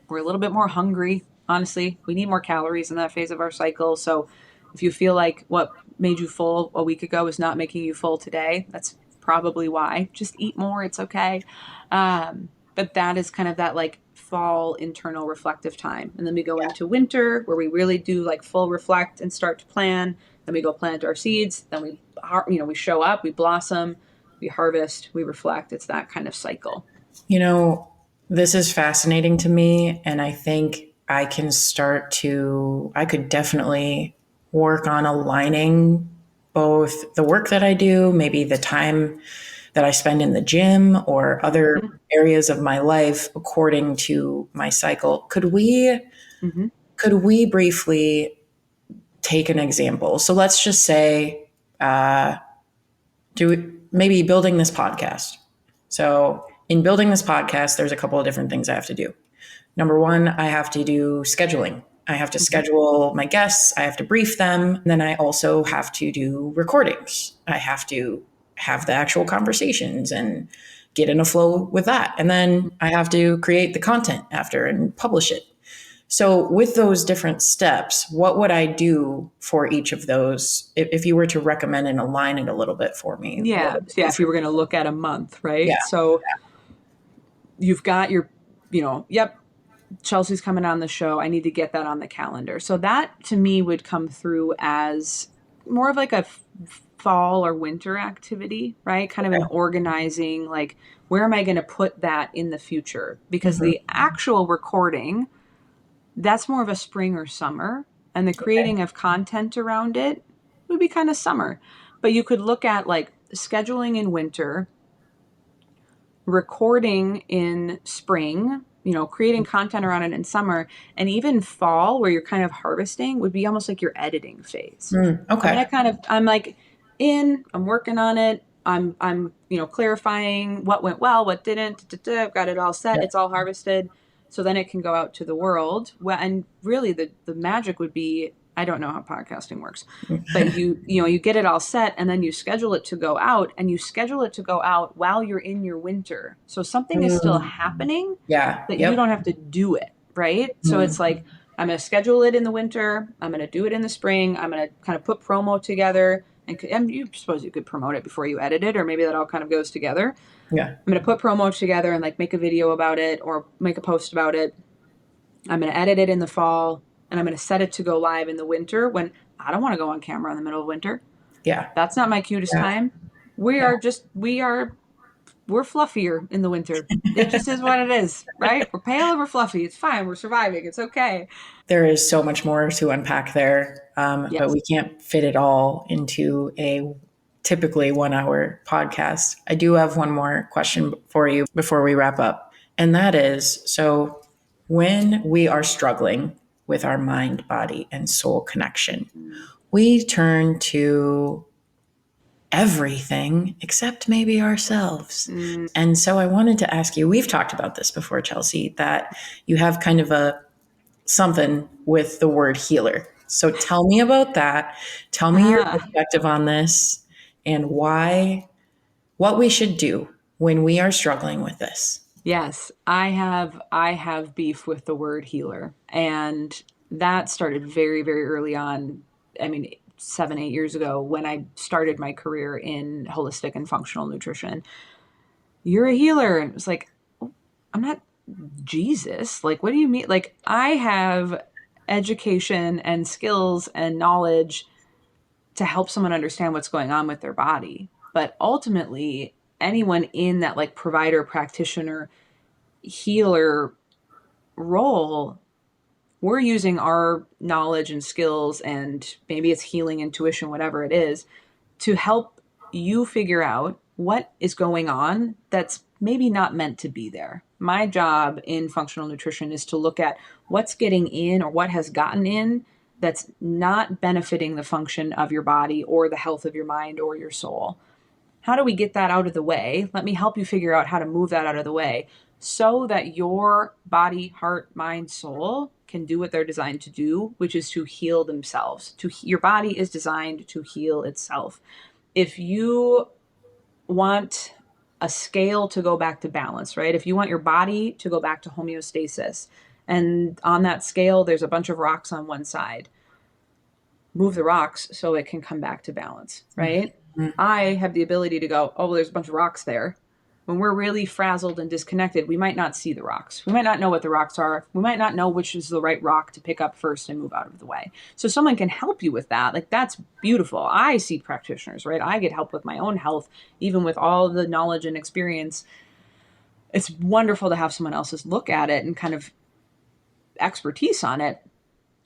We're a little bit more hungry. Honestly, we need more calories in that phase of our cycle. So if you feel like what made you full a week ago is not making you full today, that's probably why. Just eat more. It's okay. But that is kind of that like fall internal reflective time. And then we go into winter where we really do like full reflect and start to plan. Then we go plant our seeds. Then we show up, we blossom, we harvest, we reflect. It's that kind of cycle. This is fascinating to me. And I think I could definitely work on aligning both the work that I do, maybe the time that I spend in the gym or other areas of my life according to my cycle. Could we briefly take an example? So let's just say, maybe building this podcast. So in building this podcast, there's a couple of different things I have to do. Number one, I have to do scheduling. I have to schedule my guests. I have to brief them. And then I also have to do recordings. I have to have the actual conversations and get in a flow with that. And then I have to create the content after and publish it. So with those different steps, what would I do for each of those if you were to recommend and align it a little bit for me? Yeah. If you were going to look at a month, right? Yeah. So you've got your, Chelsea's coming on the show. I need to get that on the calendar. So that to me would come through as more of like a fall or winter activity, right? Kind of an organizing, like, where am I going to put that in the future? Because the actual recording, that's more of a spring or summer. And the creating of content around it would be kind of summer. But you could look at like scheduling in winter, recording in spring, creating content around it in summer, and even fall where you're kind of harvesting would be almost like your editing phase. Okay. I'm working on it. I'm clarifying what went well, what didn't. I've got it all set. Yeah. It's all harvested. So then it can go out to the world. Well, and really the magic would be, I don't know how podcasting works, but you get it all set and then you schedule it to go out, and you schedule it to go out while you're in your winter. So something is still happening, but you don't have to do it, right? So it's like, I'm going to schedule it in the winter. I'm going to do it in the spring. I'm going to kind of put promo together, and you suppose you could promote it before you edit it, or maybe that all kind of goes together. Yeah. I'm going to put promo together and like make a video about it or make a post about it. I'm going to edit it in the fall, and I'm going to set it to go live in the winter when I don't want to go on camera in the middle of winter. Yeah. That's not my cutest time. We're fluffier in the winter. It just is what it is, right? We're pale and we're fluffy. It's fine. We're surviving. It's okay. There is so much more to unpack there, but we can't fit it all into a typically 1 hour podcast. I do have one more question for you before we wrap up. And that is, so when we are struggling with our mind, body, and soul connection, we turn to everything except maybe ourselves. And so I wanted to ask you, we've talked about this before, Chelsea, that you have kind of something with the word healer. So tell me about that. Tell me your perspective on this and what we should do when we are struggling with this. Yes, I have beef with the word healer, and that started very, very early on. I mean, 7-8 years ago when I started my career in holistic and functional nutrition. You're a healer. And it was like, I'm not Jesus. Like, what do you mean? Like, I have education and skills and knowledge to help someone understand what's going on with their body. But ultimately, anyone in that like provider, practitioner, healer role, we're using our knowledge and skills, and maybe it's healing, intuition, whatever it is, to help you figure out what is going on that's maybe not meant to be there. My job in functional nutrition is to look at what's getting in or what has gotten in that's not benefiting the function of your body or the health of your mind or your soul. How do we get that out of the way? Let me help you figure out how to move that out of the way so that your body, heart, mind, soul can do what they're designed to do, which is to heal themselves. Your body is designed to heal itself. If you want a scale to go back to balance, right? If you want your body to go back to homeostasis, and on that scale, there's a bunch of rocks on one side, move the rocks so it can come back to balance, right? Mm-hmm. I have the ability to go, oh, well, there's a bunch of rocks there. When we're really frazzled and disconnected, we might not see the rocks. We might not know what the rocks are. We might not know which is the right rock to pick up first and move out of the way. So someone can help you with that. Like, that's beautiful. I see practitioners, right? I get help with my own health, even with all the knowledge and experience. It's wonderful to have someone else's look at it and kind of expertise on it.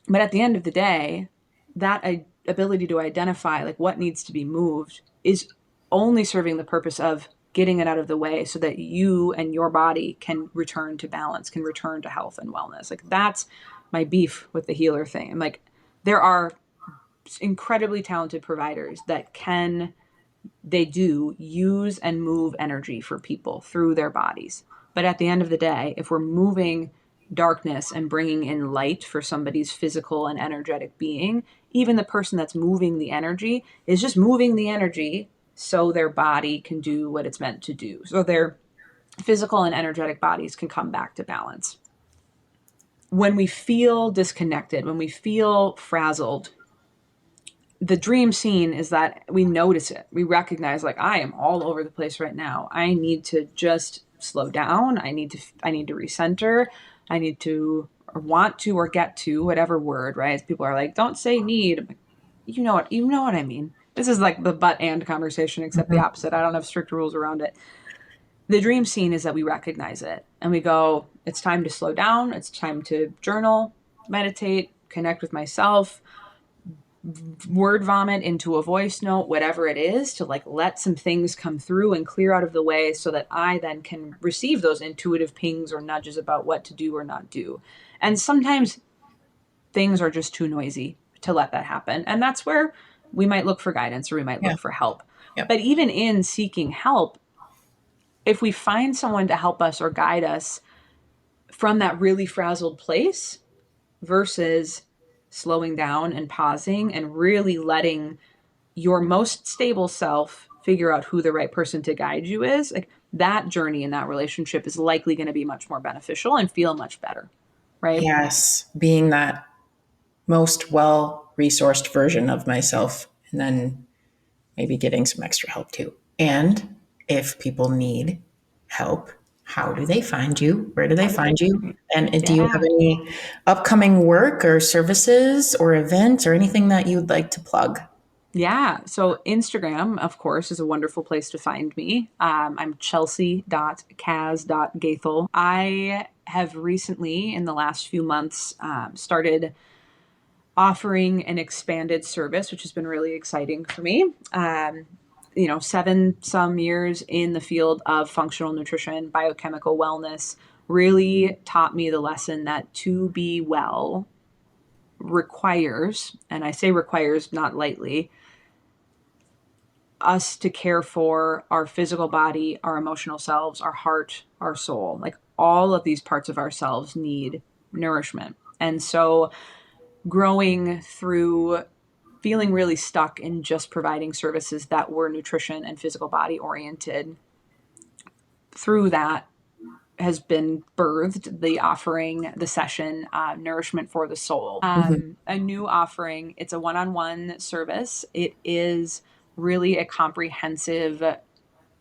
But at the end of the day, that ability to identify like what needs to be moved is only serving the purpose of getting it out of the way so that you and your body can return to balance, can return to health and wellness. Like, that's my beef with the healer thing. I'm like, there are incredibly talented providers that they do use and move energy for people through their bodies. But at the end of the day, if we're moving darkness and bringing in light for somebody's physical and energetic being, even the person that's moving the energy is just moving the energy so their body can do what it's meant to do. So their physical and energetic bodies can come back to balance. When we feel disconnected, when we feel frazzled, the dream scene is that we notice it. We recognize, like, I am all over the place right now. I need to just slow down. I need to recenter. I need to, or want to, or get to, whatever word, right? People are like, don't say need. I'm like, you know what I mean. This is like the but and conversation, except the opposite. I don't have strict rules around it. The dream scene is that we recognize it and we go, it's time to slow down. It's time to journal, meditate, connect with myself, word vomit into a voice note, whatever it is, to like let some things come through and clear out of the way so that I then can receive those intuitive pings or nudges about what to do or not do. And sometimes things are just too noisy to let that happen. And that's where we might look for guidance or we might look for help. Yep. But even in seeking help, if we find someone to help us or guide us from that really frazzled place versus slowing down and pausing and really letting your most stable self figure out who the right person to guide you is, like, that journey in that relationship is likely going to be much more beneficial and feel much better, right? Yes, being that most well-resourced version of myself, and then maybe getting some extra help too. And if people need help, how do they find you? Where do they find you? And do you have any upcoming work or services or events or anything that you'd like to plug? Yeah. So Instagram, of course, is a wonderful place to find me. I'm Chelsea.Kaz.Goethel. I have recently, in the last few months, started offering an expanded service, which has been really exciting for me. 7 some years in the field of functional nutrition, biochemical wellness, really taught me the lesson that to be well requires, and I say requires not lightly, us to care for our physical body, our emotional selves, our heart, our soul. Like, all of these parts of ourselves need nourishment. And so growing through feeling really stuck in just providing services that were nutrition and physical body oriented, through that has been birthed the offering, the session, Nourishment for the Soul. A new offering. It's a one-on-one service. It is really a comprehensive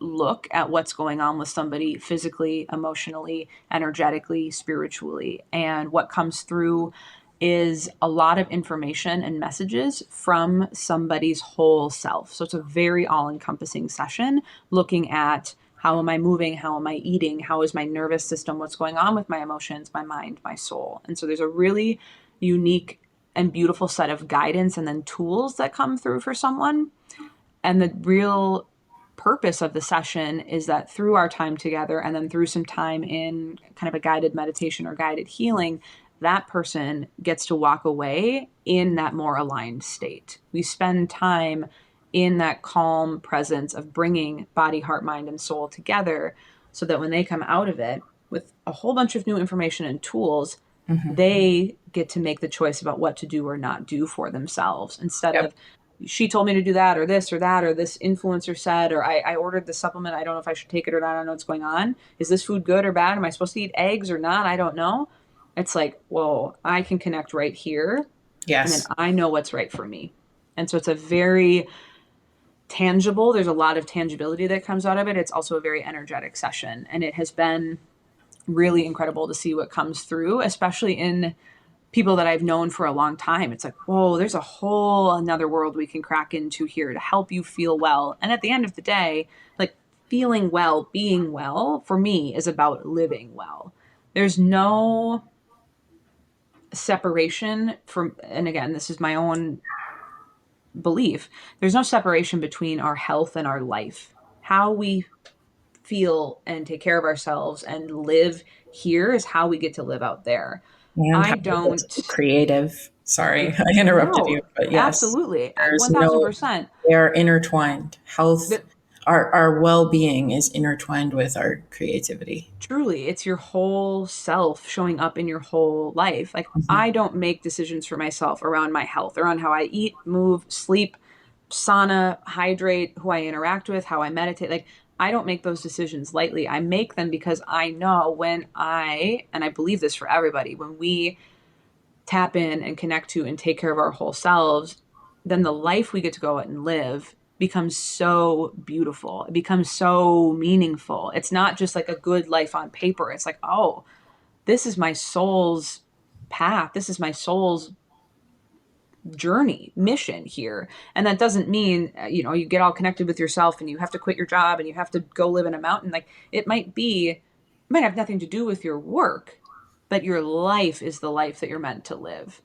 look at what's going on with somebody physically, emotionally, energetically, spiritually. And what comes through is a lot of information and messages from somebody's whole self. So it's a very all-encompassing session looking at how am I moving? How am I eating? How is my nervous system? What's going on with my emotions, my mind, my soul? And so there's a really unique and beautiful set of guidance and then tools that come through for someone. And the real purpose of the session is that through our time together and then through some time in kind of a guided meditation or guided healing, that person gets to walk away in that more aligned state. We spend time in that calm presence of bringing body, heart, mind, and soul together so that when they come out of it with a whole bunch of new information and tools, they get to make the choice about what to do or not do for themselves instead of she told me to do that or this or that, or this influencer said, or I ordered the supplement. I don't know if I should take it or not. I don't know what's going on. Is this food good or bad? Am I supposed to eat eggs or not? I don't know. It's like, well, I can connect right here. Yes. And then I know what's right for me. And so it's a very tangible, there's a lot of tangibility that comes out of it. It's also a very energetic session. And it has been really incredible to see what comes through, especially in people that I've known for a long time. It's like, whoa, there's a whole another world we can crack into here to help you feel well. And at the end of the day, like feeling well, being well, for me is about living well. There's no separation from, and again, this is my own belief, there's no separation between our health and our life. How we feel and take care of ourselves and live here is how we get to live out there. And I don't creative. Sorry, I interrupted you, but yes, absolutely, there's 1000%. They are intertwined. Health, our well-being is intertwined with our creativity. Truly, it's your whole self showing up in your whole life. Like I don't make decisions for myself around my health, around how I eat, move, sleep, sauna, hydrate, who I interact with, how I meditate. Like I don't make those decisions lightly. I make them because I know when and I believe this for everybody, when we tap in and connect to and take care of our whole selves, then the life we get to go out and live becomes so beautiful. It becomes so meaningful. It's not just like a good life on paper. It's like, oh, this is my soul's path. This is my soul's journey, mission here. And that doesn't mean, you get all connected with yourself and you have to quit your job and you have to go live in a mountain. Like it might have nothing to do with your work, but your life is the life that you're meant to live.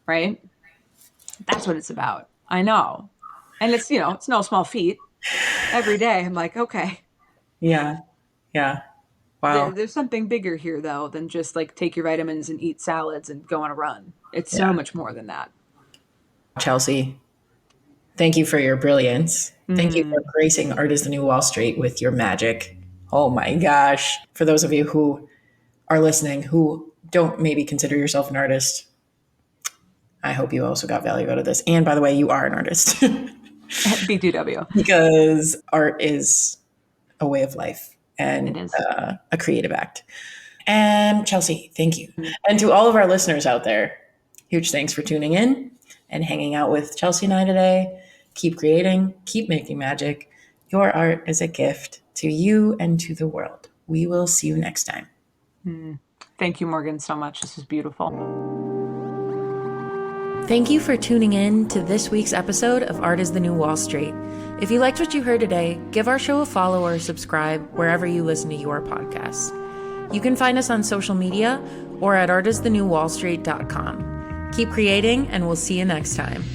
Right? That's what it's about. I know. And it's, it's no small feat. Every day I'm like, okay. Yeah. Yeah. Wow. There's something bigger here though than just like take your vitamins and eat salads and go on a run. It's so much more than that. Chelsea, thank you for your brilliance. Thank you for gracing Art is the New Wall Street with your magic. Oh my gosh. For those of you who are listening, who don't maybe consider yourself an artist, I hope you also got value out of this. And by the way, you are an artist. BTW. Because art is a way of life and a creative act. And Chelsea, thank you. And to all of our listeners out there, huge thanks for tuning in and hanging out with Chelsea and I today. Keep creating, keep making magic. Your art is a gift to you and to the world. We will see you next time. Thank you, Morgan, so much. This is beautiful. Thank you for tuning in to this week's episode of Art is the New Wall Street. If you liked what you heard today, give our show a follow or subscribe wherever you listen to your podcasts. You can find us on social media or at artistthenewwallstreet.com. Keep creating, and we'll see you next time.